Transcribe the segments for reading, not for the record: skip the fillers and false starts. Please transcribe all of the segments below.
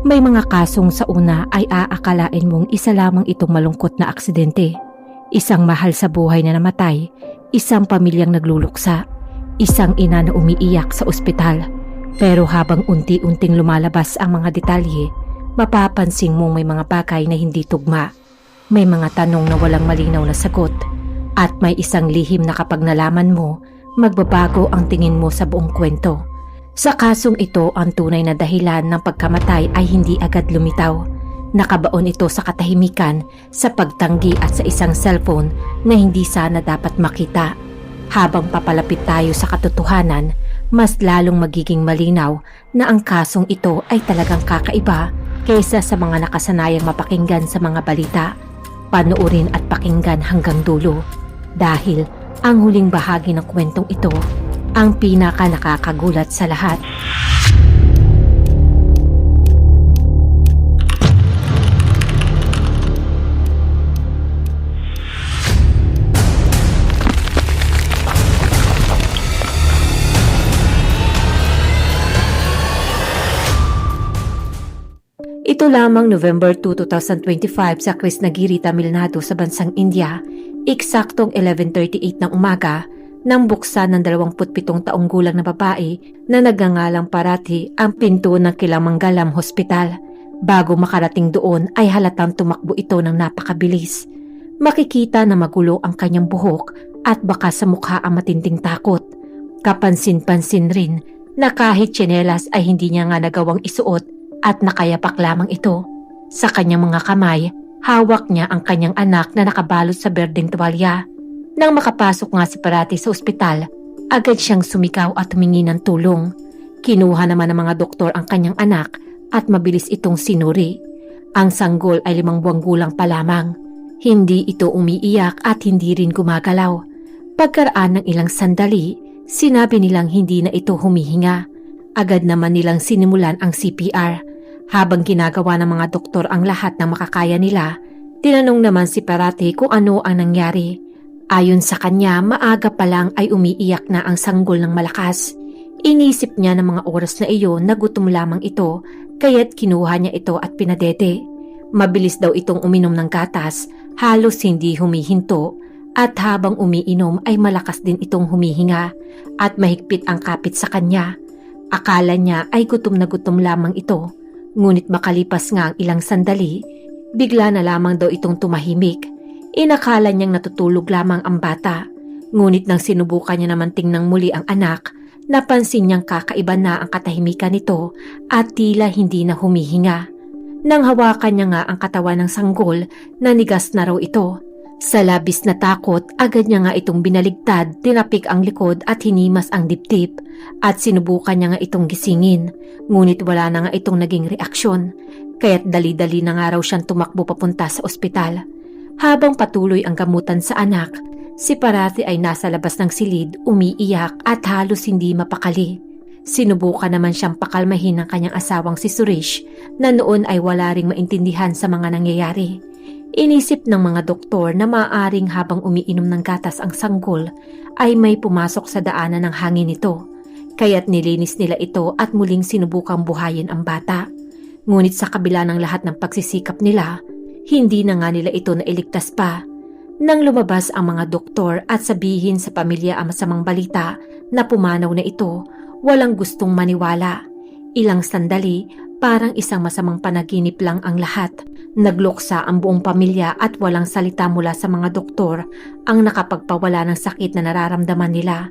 May mga kasong sa una ay aakalain mong isa lamang itong malungkot na aksidente. Isang mahal sa buhay na namatay, isang pamilyang nagluluksa, isang ina na umiiyak sa ospital. Pero habang unti-unting lumalabas ang mga detalye, mapapansin mong may mga bagay na hindi tugma. May mga tanong na walang malinaw na sagot. At may isang lihim na kapag nalaman mo, magbabago ang tingin mo sa buong kwento. Sa kasong ito, ang tunay na dahilan ng pagkamatay ay hindi agad lumitaw. Nakabaon ito sa katahimikan, sa pagtanggi at sa isang cellphone na hindi sana dapat makita. Habang papalapit tayo sa katotohanan, mas lalong magiging malinaw na ang kasong ito ay talagang kakaiba kaysa sa mga nakasanayang mapakinggan sa mga balita. Panoorin at pakinggan hanggang dulo dahil ang huling bahagi ng kwentong ito ang pinaka nakakagulat sa lahat. Ito lamang November 2, 2025 sa Krishnagiri, Tamil Nadu sa bansang India, eksaktong 11:38 ng umaga, nang buksan ng 27 taong gulang na babae na nagngangalang Parathi ang pinto ng Kilamanggalam Hospital. Bago makarating doon ay halatang tumakbo ito ng napakabilis. Makikita na magulo ang kanyang buhok at baka sa mukha ang matinding takot. Kapansin-pansin rin na kahit tsinelas ay hindi niya nga nagawang isuot at nakayapak lamang ito. Sa kanyang mga kamay, hawak niya ang kanyang anak na nakabalot sa berdeng tuwalya. Nang makapasok nga si Parathi sa ospital, agad siyang sumigaw at humingi ng tulong. Kinuha naman ng mga doktor ang kanyang anak at mabilis itong sinuri. Ang sanggol ay 5 buwang gulang pa lamang. Hindi ito umiiyak at hindi rin gumagalaw. Pagkaraan ng ilang sandali, sinabi nilang hindi na ito humihinga. Agad naman nilang sinimulan ang CPR. Habang ginagawa ng mga doktor ang lahat ng makakaya nila, tinanong naman si Parathi kung ano ang nangyari. Ayon sa kanya, maaga pa lang ay umiiyak na ang sanggol ng malakas. Inisip niya ng mga oras na iyon na gutom lamang ito, kaya't kinuha niya ito at pinadede. Mabilis daw itong uminom ng gatas, halos hindi humihinto, at habang umiinom ay malakas din itong humihinga at mahigpit ang kapit sa kanya. Akala niya ay gutom na gutom lamang ito, ngunit makalipas nga ang ilang sandali, bigla na lamang daw itong tumahimik. Inakala niyang natutulog lamang ang bata, ngunit nang sinubukan niya naman tingnan muli ang anak, napansin niyang kakaiba na ang katahimikan nito at tila hindi na humihinga. Nang hawakan niya nga ang katawan ng sanggol, nanigas na raw ito. Sa labis na takot, agad niya nga itong binaligtad, tinapik ang likod at hinimas ang dibdib at sinubukan niya nga itong gisingin, ngunit wala na nga itong naging reaksyon, kaya't dali-dali na nga raw siyang tumakbo papunta sa ospital. Habang patuloy ang gamutan sa anak, si Parathi ay nasa labas ng silid, umiiyak at halos hindi mapakali. Sinubukan naman siyang pakalmahin ng kanyang asawang si Suresh na noon ay wala ring maintindihan sa mga nangyayari. Inisip ng mga doktor na maaaring habang umiinom ng gatas ang sanggol ay may pumasok sa daanan ng hangin nito, kaya't nilinis nila ito at muling sinubukang buhayin ang bata. Ngunit sa kabila ng lahat ng pagsisikap nila, hindi na nga nila ito nailigtas pa. Nang lumabas ang mga doktor at sabihin sa pamilya ang masamang balita na pumanaw na ito, walang gustong maniwala. Ilang sandali, parang isang masamang panaginip lang ang lahat. Nagluksa ang buong pamilya at walang salita mula sa mga doktor ang nakapagpawala ng sakit na nararamdaman nila.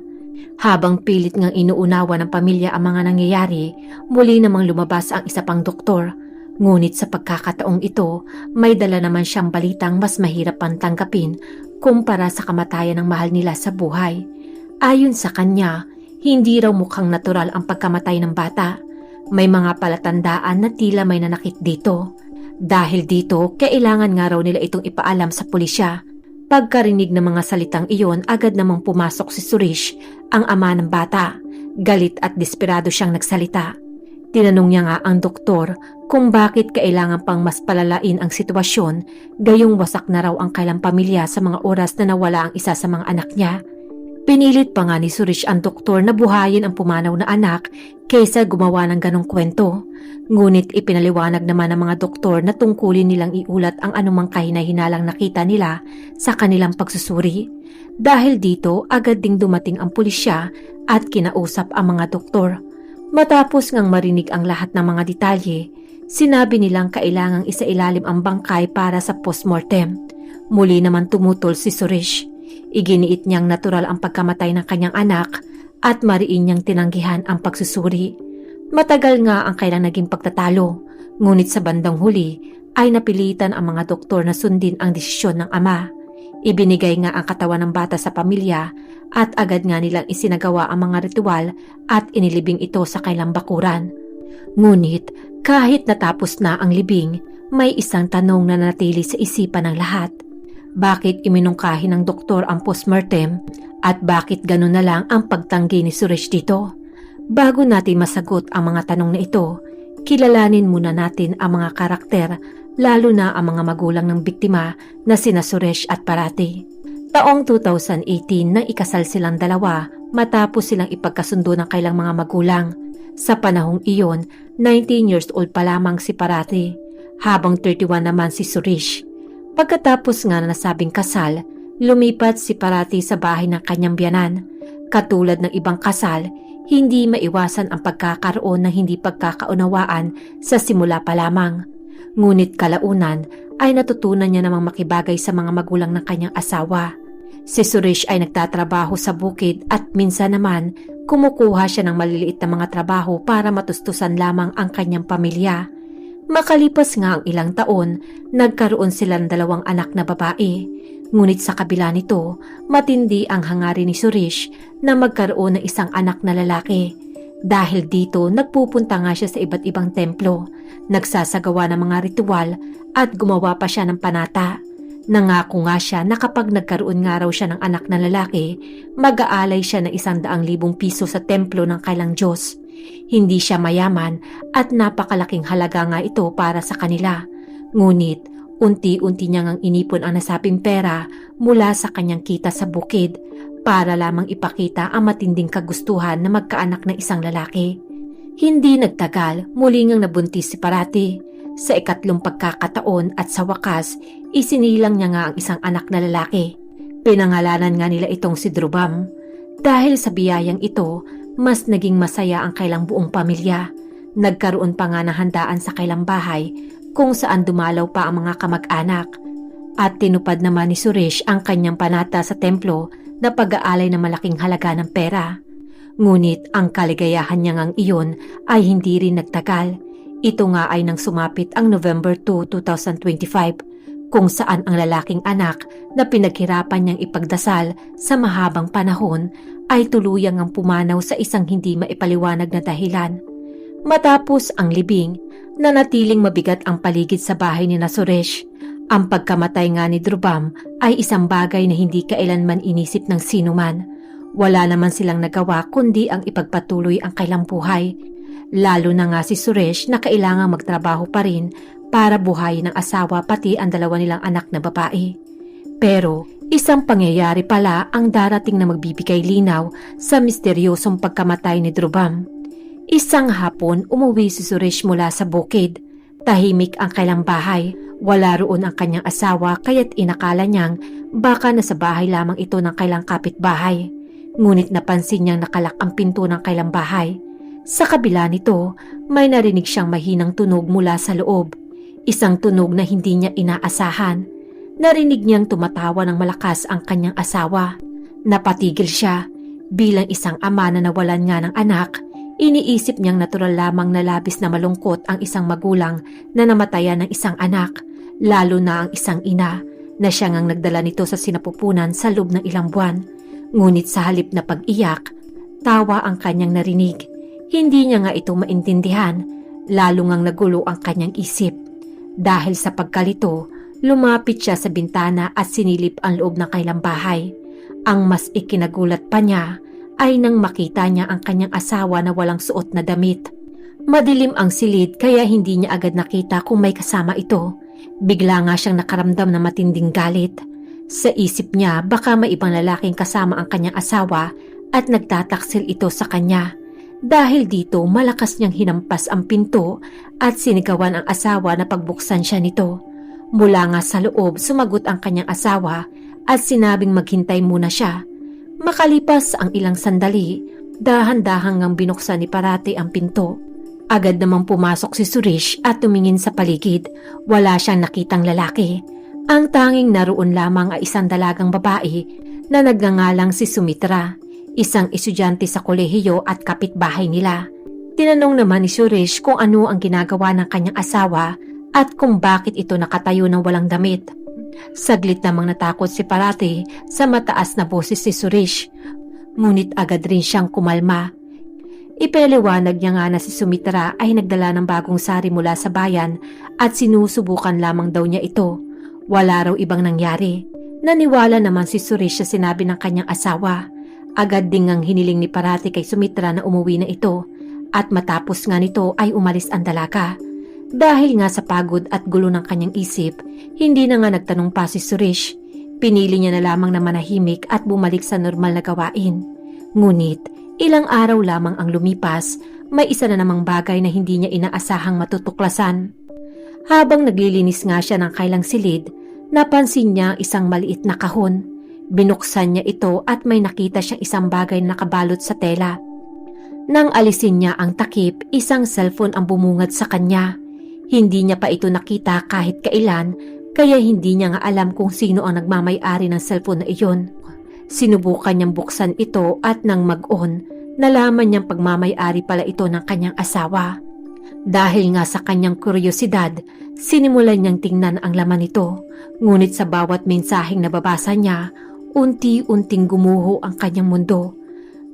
Habang pilit ngang inuunawa ng pamilya ang mga nangyayari, muli namang lumabas ang isa pang doktor. Ngunit sa pagkakataong ito, may dala naman siyang balitang mas mahirap pang tanggapin kumpara sa kamatayan ng mahal nila sa buhay. Ayon sa kanya, hindi raw mukhang natural ang pagkamatay ng bata. May mga palatandaan na tila may nanakit dito. Dahil dito, kailangan nga raw nila itong ipaalam sa pulisya. Pagkarinig ng mga salitang iyon, agad namang pumasok si Suresh, ang ama ng bata. Galit at desperado siyang nagsalita. Tinanong niya nga ang doktor kung bakit kailangan pang mas palalain ang sitwasyon, gayong wasak na raw ang kailang pamilya sa mga oras na nawala ang isa sa mga anak niya. Pinilit pa nga ni Suresh ang doktor na buhayin ang pumanaw na anak kaysa gumawa ng ganong kwento. Ngunit ipinaliwanag naman ng mga doktor na tungkulin nilang iulat ang anumang kahina-hinalang nakita nila sa kanilang pagsusuri. Dahil dito, agad ding dumating ang pulisya at kinausap ang mga doktor. Matapos ngang marinig ang lahat ng mga detalye, sinabi nilang kailangang isailalim ang bangkay para sa postmortem. Muli naman tumutol si Suresh. Iginiit niyang natural ang pagkamatay ng kanyang anak at mariin niyang tinanggihan ang pagsusuri. Matagal nga ang kailang naging pagtatalo, ngunit sa bandang huli ay napilitan ang mga doktor na sundin ang desisyon ng ama. Ibinigay nga ang katawan ng bata sa pamilya at agad nga nilang isinagawa ang mga ritual at inilibing ito sa kailang bakuran. Ngunit kahit natapos na ang libing, may isang tanong na nanatili sa isipan ng lahat. Bakit iminungkahi ng doktor ang postmortem at bakit gano'n na lang ang pagtanggi ni Suresh dito? Bago natin masagot ang mga tanong na ito, kilalanin muna natin ang mga karakter, lalo na ang mga magulang ng biktima na sina Suresh at Paraty. Taong 2018 nang ikasal silang dalawa matapos silang ipagkasundo ng kailang mga magulang. Sa panahong iyon, 19 years old pa lamang si Paraty, habang 31 naman si Suresh. Pagkatapos nga na nasabing kasal, lumipat si Paraty sa bahay ng kanyang biyanan. Katulad ng ibang kasal, hindi maiwasan ang pagkakaroon ng hindi pagkakaunawaan sa simula pa lamang. Ngunit kalaunan ay natutunan niya namang makibagay sa mga magulang ng kanyang asawa. Si Suresh ay nagtatrabaho sa bukid at minsan naman kumukuha siya ng maliliit na mga trabaho para matustusan lamang ang kanyang pamilya. Makalipas nga ang ilang taon, nagkaroon sila ng dalawang anak na babae. Ngunit sa kabila nito, matindi ang hangarin ni Suresh na magkaroon ng isang anak na lalaki. Dahil dito, nagpupunta nga siya sa iba't ibang templo, nagsasagawa ng mga ritual at gumawa pa siya ng panata. Nangako nga siya na kapag nagkaroon nga raw siya ng anak na lalaki, mag-aalay siya ng 100,000 piso sa templo ng kailang Diyos. Hindi siya mayaman at napakalaking halaga nga ito para sa kanila. Ngunit unti-unti niya ngang inipon ang nasabing pera mula sa kanyang kita sa bukid para lamang ipakita ang matinding kagustuhan na magkaanak ng isang lalaki. Hindi nagtagal, muli ngang nabuntis si Paraty. Sa ikatlong pagkakataon at sa wakas, isinilang niya nga ang isang anak na lalaki. Pinangalanan nga nila itong si Drubam. Dahil sa biyayang ito, mas naging masaya ang kailang buong pamilya. Nagkaroon pa nga ng handaan sa kailang bahay kung saan dumalaw pa ang mga kamag-anak. At tinupad naman ni Suresh ang kanyang panata sa templo na pag-aalay ng malaking halaga ng pera. Ngunit ang kaligayahan niya ngang iyon ay hindi rin nagtagal. Ito nga ay nang sumapit ang November 2, 2025 kung saan ang lalaking anak na pinaghirapan niyang ipagdasal sa mahabang panahon ay tuluyang ang pumanaw sa isang hindi maipaliwanag na dahilan. Matapos ang libing, nanatiling mabigat ang paligid sa bahay ni Suresh. Ang pagkamatay nga ni Drubam ay isang bagay na hindi kailanman inisip ng sinuman. Wala naman silang nagawa kundi ang ipagpatuloy ang kailang buhay. Lalo na nga si Suresh na kailangang magtrabaho pa rin para buhayin ng asawa pati ang dalawa nilang anak na babae. Pero isang pangyayari pala ang darating na magbibigay linaw sa misteryosong pagkamatay ni Drubam. Isang hapon umuwi si Suresh mula sa bukid. Tahimik ang kailang bahay. Wala roon ang kanyang asawa kaya't inakala niyang baka nasa bahay lamang ito ng kailang kapitbahay. Ngunit napansin niyang nakalak ang pinto ng kailang bahay. Sa kabila nito, may narinig siyang mahinang tunog mula sa loob. Isang tunog na hindi niya inaasahan. Narinig niyang tumatawa ng malakas ang kanyang asawa. Napatigil siya. Bilang isang ama na nawalan nga ng anak, iniisip niyang natural lamang na labis na malungkot ang isang magulang na namatayan ng isang anak, lalo na ang isang ina na siya ngang nagdala nito sa sinapupunan sa loob ng ilang buwan. Ngunit sa halip na pag-iyak, tawa ang kanyang narinig. Hindi niya nga ito maintindihan, lalo ngang nagulo ang kanyang isip. Dahil sa pagkalito, lumapit siya sa bintana at sinilip ang loob ng kailang bahay. Ang mas ikinagulat pa niya ay nang makita niya ang kanyang asawa na walang suot na damit. Madilim ang silid kaya hindi niya agad nakita kung may kasama ito. Bigla nga siyang nakaramdam ng matinding galit. Sa isip niya baka may ibang lalaking kasama ang kanyang asawa at nagtataksil ito sa kanya. Dahil dito malakas niyang hinampas ang pinto at sinigawan ang asawa na pagbuksan siya nito. Mula nga sa loob sumagot ang kanyang asawa at sinabing maghintay muna siya. Makalipas ang ilang sandali, dahan-dahang ngang binuksan ni Parati ang pinto. Agad namang pumasok si Suresh at tumingin sa paligid. Wala siyang nakitang lalaki. Ang tanging naroon lamang ay isang dalagang babae na nagngangalang si Sumitra, isang estudyante sa kolehiyo at kapitbahay nila. Tinanong naman ni Suresh kung ano ang ginagawa ng kanyang asawa at kung bakit ito nakatayo ng walang damit. Saglit namang natakot si Parati sa mataas na boses si Suresh, ngunit agad rin siyang kumalma. Ipinaliwanag niya nga na si Sumitra ay nagdala ng bagong sari mula sa bayan at sinusubukan lamang daw niya ito. Wala raw ibang nangyari. Naniwala naman si Suresh sa sinabi ng kanyang asawa. Agad ding ang hiniling ni Parati kay Sumitra na umuwi na ito at matapos nga nito ay umalis ang dalaga. Dahil nga sa pagod at gulo ng kanyang isip, hindi na nga nagtanong pa si Suresh. Pinili niya na lamang na manahimik at bumalik sa normal na gawain. Ngunit ilang araw lamang ang lumipas, may isa na namang bagay na hindi niya inaasahang matutuklasan. Habang naglilinis nga siya ng kailang silid, napansin niya isang maliit na kahon. Binuksan niya ito at may nakita siyang isang bagay na nakabalot sa tela. Nang alisin niya ang takip, isang cellphone ang bumungad sa kanya. Hindi niya pa ito nakita kahit kailan, kaya hindi niya nga alam kung sino ang nagmamay-ari ng cellphone na iyon. Sinubukan niyang buksan ito at nang mag-on, nalaman niyang pagmamay-ari pala ito ng kanyang asawa. Dahil nga sa kanyang kuryosidad, sinimulan niyang tingnan ang laman nito. Ngunit sa bawat mensaheng nababasa niya, unti-unting gumuho ang kanyang mundo.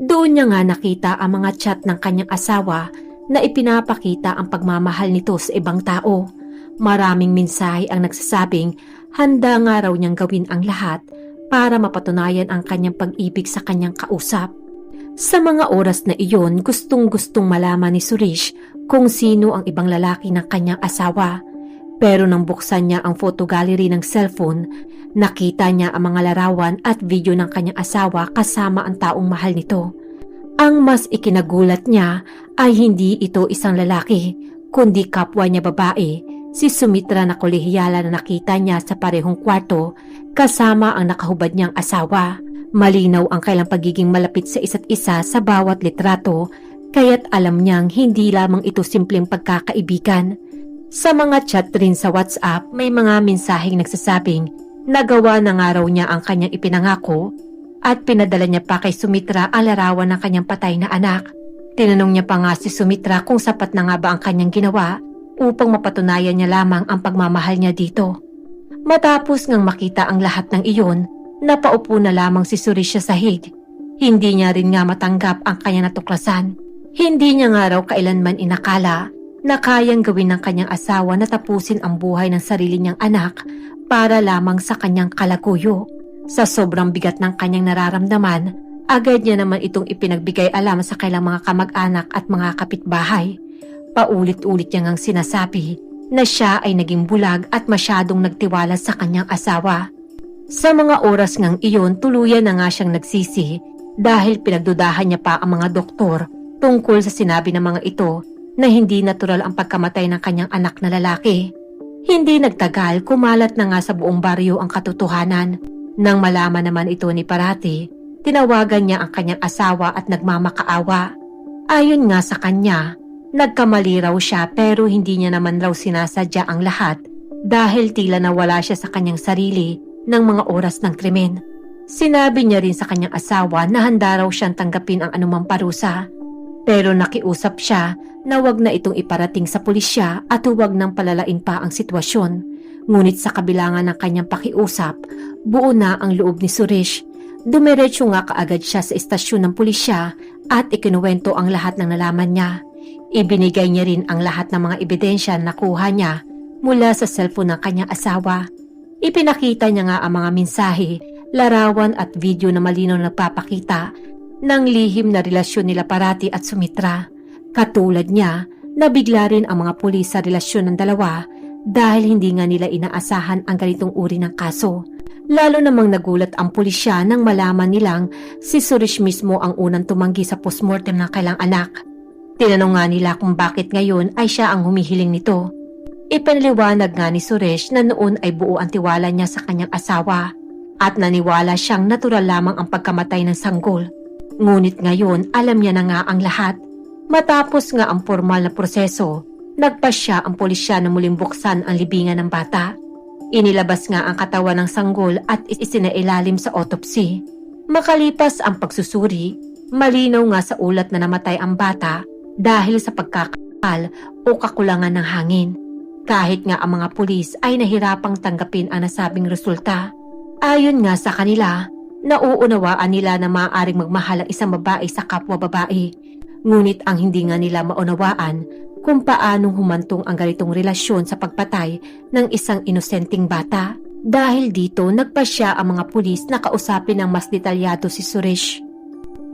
Doon niya nga nakita ang mga chat ng kanyang asawa na ipinapakita ang pagmamahal nito sa ibang tao. Maraming mensahe ang nagsasabing handa nga raw niyang gawin ang lahat para mapatunayan ang kanyang pag-ibig sa kanyang kausap. Sa mga oras na iyon, gustong-gustong malaman ni Suresh kung sino ang ibang lalaki ng kanyang asawa. Pero nang buksan niya ang photo gallery ng cellphone, nakita niya ang mga larawan at video ng kanyang asawa kasama ang taong mahal nito. Ang mas ikinagulat niya ay hindi ito isang lalaki, kundi kapwa niya babae, si Sumitra na kolehiyala na nakita niya sa parehong kwarto kasama ang nakahubad niyang asawa. Malinaw ang kailang pagiging malapit sa isa't isa sa bawat litrato, kaya't alam niyang hindi lamang ito simpleng pagkakaibigan. Sa mga chat rin sa WhatsApp, may mga mensaheng nagsasabing nagawa na nga raw niya ang kanyang ipinangako at pinadala niya pa kay Sumitra ang larawan ng kanyang patay na anak. Tinanong niya pa nga si Sumitra kung sapat na nga ba ang kanyang ginawa upang mapatunayan niya lamang ang pagmamahal niya dito. Matapos ngang makita ang lahat ng iyon, napaupo na lamang si Suresh sa sahig. Hindi niya rin nga matanggap ang kanyang natuklasan. Hindi niya nga raw kailanman inakala na kayang gawin ng kanyang asawa na tapusin ang buhay ng sarili niyang anak para lamang sa kanyang kalaguyo. Sa sobrang bigat ng kanyang nararamdaman, agad niya naman itong ipinagbigay alam sa kailang mga kamag-anak at mga kapitbahay. Paulit-ulit niya ngang sinasabi na siya ay naging bulag at masyadong nagtiwala sa kanyang asawa. Sa mga oras ngang iyon, tuluyan na nga siyang nagsisi dahil pinagdudahan niya pa ang mga doktor tungkol sa sinabi ng mga ito na hindi natural ang pagkamatay ng kanyang anak na lalaki. Hindi nagtagal, kumalat na nga sa buong baryo ang katotohanan. Nang malaman naman ito ni Parati, tinawagan niya ang kanyang asawa at nagmamakaawa. Ayon nga sa kanya, nagkamali raw siya pero hindi niya naman raw sinasadya ang lahat dahil tila nawala siya sa kanyang sarili ng mga oras ng krimen. Sinabi niya rin sa kanyang asawa na handa raw siyang tanggapin ang anumang parusa. Pero nakiusap siya na wag na itong iparating sa pulisya at huwag nang palalain pa ang sitwasyon. Ngunit sa kabilangan ng kanyang pakiusap, buo na ang loob ni Suresh. Dumiretso nga kaagad siya sa istasyon ng pulisya at ikinuwento ang lahat ng nalaman niya. Ibinigay niya rin ang lahat ng mga ebidensya na nakuha niya mula sa cellphone ng kanyang asawa. Ipinakita niya nga ang mga mensahe, larawan at video na malinaw na nagpapakita ng lihim na relasyon nila Parati at Sumitra. Katulad niya, nabigla rin ang mga pulis sa relasyon ng dalawa dahil hindi nga nila inaasahan ang ganitong uri ng kaso. Lalo namang nagulat ang pulisya nang malaman nilang si Suresh mismo ang unang tumanggi sa postmortem ng kailang anak. Tinanong nga nila kung bakit ngayon ay siya ang humihiling nito. Ipinaliwanag nga ni Suresh na noon ay buo ang tiwala niya sa kanyang asawa at naniwala siyang natural lamang ang pagkamatay ng sanggol. Ngunit ngayon alam niya na nga ang lahat. Matapos nga ang formal na proseso, nagpasya ang pulisya na muling buksan ang libingan ng bata. Inilabas nga ang katawan ng sanggol at isinailalim sa autopsy. Makalipas ang pagsusuri, malinaw nga sa ulat na namatay ang bata dahil sa pagkakapal o kakulangan ng hangin. Kahit nga ang mga pulis ay nahirapang tanggapin ang nasabing resulta. Ayon nga sa kanila, nauunawaan nila na maaaring magmahal ang isang babae sa kapwa babae. Ngunit ang hindi nga nila maunawaan kung paanong humantong ang ganitong relasyon sa pagpatay ng isang inosenteng bata. Dahil dito, nagpasya ang mga pulis na kausapin ng mas detalyado si Suresh.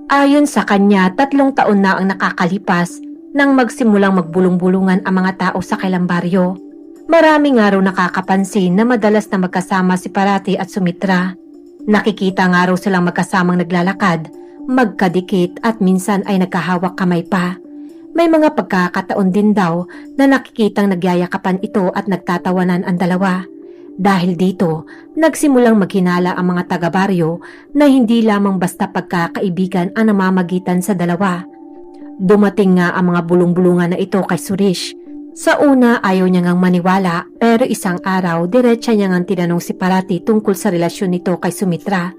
Ayon sa kanya, 3 taon na ang nakakalipas nang magsimulang magbulong-bulungan ang mga tao sa kailang baryo. Marami nga raw nakakapansin na madalas na magkasama si Parati at Sumitra. Nakikita nga raw silang magkasamang naglalakad, magkadikit at minsan ay nagkahawak kamay pa. May mga pagkakataon din daw na nakikitang nagyayakapan ito at nagtatawanan ang dalawa. Dahil dito, nagsimulang maghinala ang mga taga-baryo na hindi lamang basta pagkakaibigan ang namamagitan sa dalawa. Dumating nga ang mga bulong-bulungan na ito kay Suresh. Sa una ayaw niya ngang maniwala pero isang araw diretsa niya ngang tinanong si Parati tungkol sa relasyon nito kay Sumitra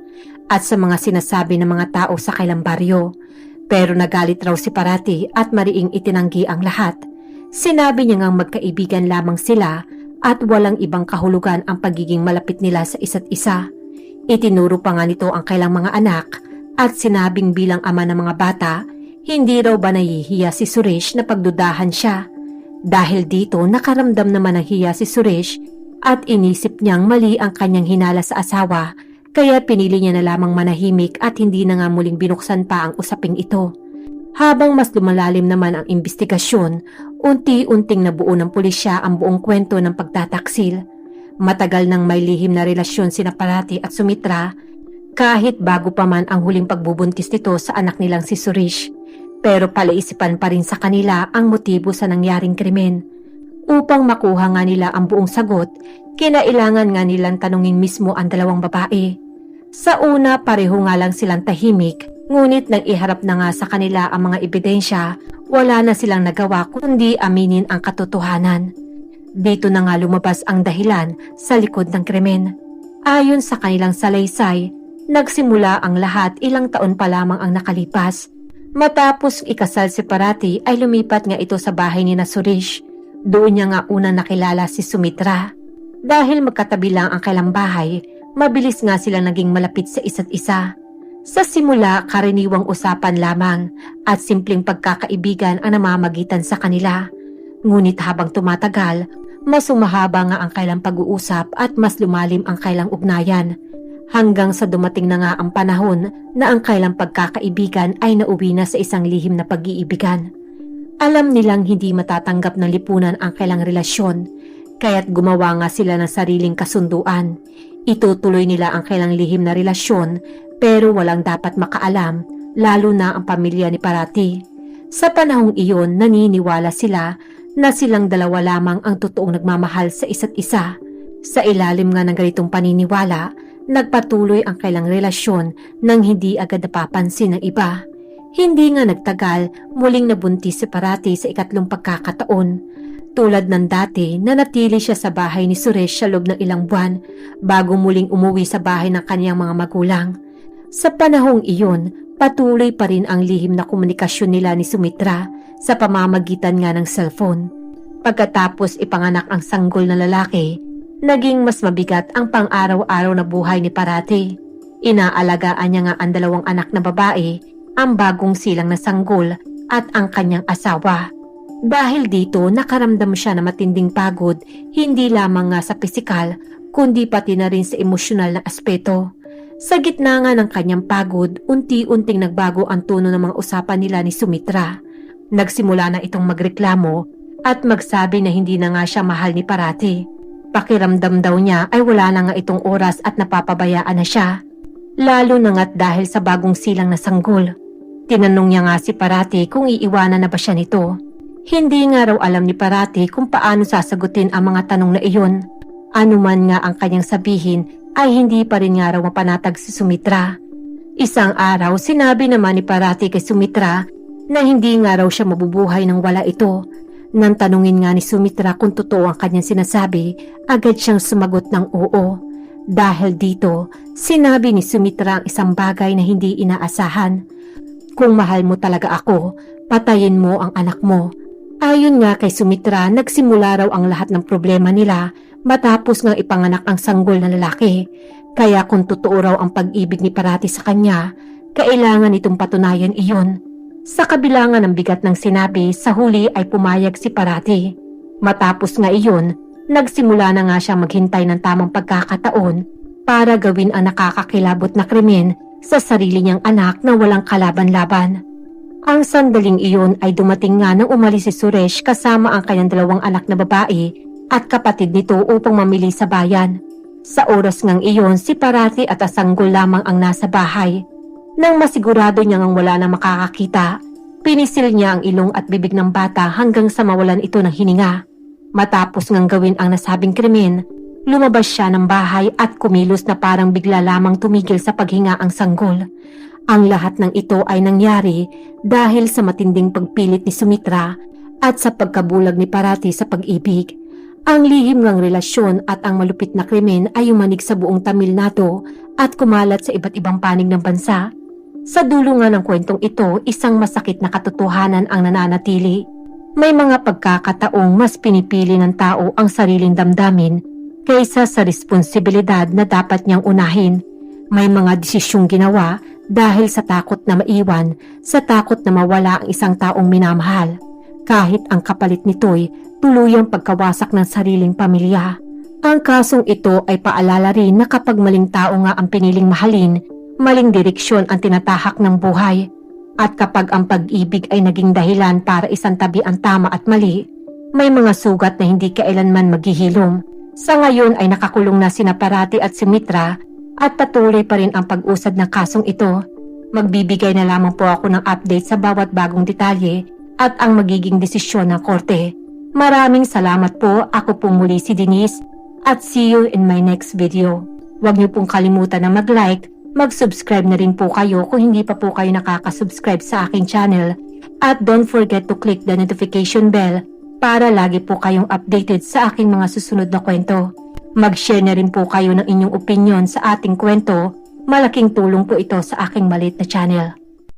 at sa mga sinasabi ng mga tao sa kailang baryo. Pero nagalit raw si Parati at mariing itinanggi ang lahat. Sinabi niya ngang magkaibigan lamang sila at walang ibang kahulugan ang pagiging malapit nila sa isa't isa. Itinuro pa nga nito ang kailang mga anak at sinabing bilang ama ng mga bata, hindi raw ba nahihiya si Suresh na pagdudahan siya. Dahil dito nakaramdam naman ng hiya si Suresh at inisip niyang mali ang kanyang hinala sa asawa kaya pinili niya na lamang manahimik at hindi na nga muling binuksan pa ang usaping ito. Habang mas lumalalim naman ang imbestigasyon, unti-unting nabuo ng pulisya ang buong kwento ng pagtataksil. Matagal nang may lihim na relasyon sina Parati at Sumitra kahit bago pa man ang huling pagbubuntis nito sa anak nilang si Suresh. Pero palaisipan pa rin sa kanila ang motibo sa nangyaring krimen. Upang makuha nga nila ang buong sagot, kinailangan nga nilang tanungin mismo ang dalawang babae. Sa una, pareho nga lang silang tahimik, ngunit nang iharap na nga sa kanila ang mga ebidensya, wala na silang nagawa kundi aminin ang katotohanan. Dito na nga lumabas ang dahilan sa likod ng krimen. Ayon sa kanilang salaysay, nagsimula ang lahat ilang taon pa lamang ang nakalipas. Matapos ikasal si Parati ay lumipat nga ito sa bahay ni na Suresh. Doon niya nga unang nakilala si Sumitra. Dahil magkatabi lang ang kailang bahay, mabilis nga silang naging malapit sa isa't isa. Sa simula, karaniwang usapan lamang at simpleng pagkakaibigan ang namamagitan sa kanila. Ngunit habang tumatagal, mas umahaba nga ang kailang pag-uusap at mas lumalim ang kailang ugnayan. Hanggang sa dumating na nga ang panahon na ang kailang pagkakaibigan ay nauwi na sa isang lihim na pag-iibigan. Alam nilang hindi matatanggap ng lipunan ang kailang relasyon, kaya't gumawa nga sila ng sariling kasunduan. Itutuloy nila ang kailang lihim na relasyon pero walang dapat makaalam, lalo na ang pamilya ni Parati. Sa panahong iyon, naniniwala sila na silang dalawa lamang ang totoong nagmamahal sa isa't isa. Sa ilalim nga ng ganitong paniniwala, nagpatuloy ang kailang relasyon nang hindi agad napapansin ng iba. Hindi nga nagtagal, muling nabuntis si Parati sa 2 pagkakataon. Tulad ng dati, nanatili siya sa bahay ni Suresh sa loob ng ilang buwan bago muling umuwi sa bahay ng kaniyang mga magulang. Sa panahong iyon, patuloy pa rin ang lihim na komunikasyon nila ni Sumitra sa pamamagitan nga ng cellphone. Pagkatapos ipanganak ang sanggol na lalaki, naging mas mabigat ang pang-araw-araw na buhay ni Parati. Inaalagaan niya nga ang 2 anak na babae, ang bagong silang na sanggol at ang kanyang asawa. Dahil dito, nakaramdam siya na matinding pagod, hindi lamang nga sa pisikal, kundi pati na rin sa emosyonal na aspeto. Sa gitna nga ng kanyang pagod, unti-unting nagbago ang tono ng mga usapan nila ni Sumitra. Nagsimula na itong magreklamo at magsabi na hindi na nga siya mahal ni Parati. Pakiramdam daw niya ay wala na nga itong oras at napapabayaan na siya. Lalo na nga't dahil sa bagong silang na sanggol. Tinanong niya nga si Parati kung iiwanan na ba siya nito. Hindi nga raw alam ni Parati kung paano sasagutin ang mga tanong na iyon. Ano man nga ang kanyang sabihin ay hindi pa rin nga raw mapanatag si Sumitra. Isang araw sinabi naman ni Parati kay Sumitra na hindi nga raw siya mabubuhay nang wala ito. Nang tanungin nga ni Sumitra kung totoo ang kanyang sinasabi, agad siyang sumagot ng oo. Dahil dito, sinabi ni Sumitra ang isang bagay na hindi inaasahan. Kung mahal mo talaga ako, patayin mo ang anak mo. Ayon nga kay Sumitra, nagsimula raw ang lahat ng problema nila matapos nga ipanganak ang sanggol na lalaki. Kaya kung totoo raw ang pag-ibig ni Parati sa kanya, kailangan itong patunayan iyon. Sa kabila nga ng bigat ng sinabi, sa huli ay pumayag si Parati. Matapos nga iyon, nagsimula na nga siya maghintay ng tamang pagkakataon para gawin ang nakakakilabot na krimen sa sarili niyang anak na walang kalaban-laban. Ang sandaling iyon ay dumating nga nang umalis si Suresh kasama ang kanyang dalawang anak na babae at kapatid nito upang mamili sa bayan. Sa oras ngang iyon, si Parati at asanggol lamang ang nasa bahay. Nang masigurado niya ngang wala na makakakita, pinisil niya ang ilong at bibig ng bata hanggang sa mawalan ito ng hininga. Matapos ngang gawin ang nasabing krimen, lumabas siya ng bahay at kumilos na parang bigla lamang tumigil sa paghinga ang sanggol. Ang lahat ng ito ay nangyari dahil sa matinding pagpilit ni Sumitra at sa pagkabulag ni Parati sa pag-ibig. Ang lihim ng relasyon at ang malupit na krimen ay umanig sa buong Tamil Nadu at kumalat sa iba't ibang panig ng bansa. Sa dulo nga ng kwentong ito, isang masakit na katotohanan ang nananatili. May mga pagkakataong mas pinipili ng tao ang sariling damdamin kaysa sa responsibilidad na dapat niyang unahin. May mga desisyong ginawa dahil sa takot na maiwan, sa takot na mawala ang isang taong minamahal. Kahit ang kapalit nito'y tuluyang pagkawasak ng sariling pamilya. Ang kasong ito ay paalala rin na kapag maling tao nga ang piniling mahalin, maling direksyon ang tinatahak ng buhay. At kapag ang pag-ibig ay naging dahilan para isantabi ang tama at mali, may mga sugat na hindi kailanman maghihilom. Sa ngayon ay nakakulong na sina Parati at Sumitra at patuloy pa rin ang pag-usad ng kasong ito. Magbibigay na lamang po ako ng update sa bawat bagong detalye at ang magiging desisyon ng korte. Maraming salamat po. Ako po muli si Denise at see you in my next video. Huwag niyo pong kalimutan na mag-like, mag-subscribe na rin po kayo kung hindi pa po kayo nakaka-subscribe sa aking channel at don't forget to click the notification bell para lagi po kayong updated sa aking mga susunod na kwento. Mag-share na rin po kayo ng inyong opinion sa ating kwento. Malaking tulong po ito sa aking maliit na channel.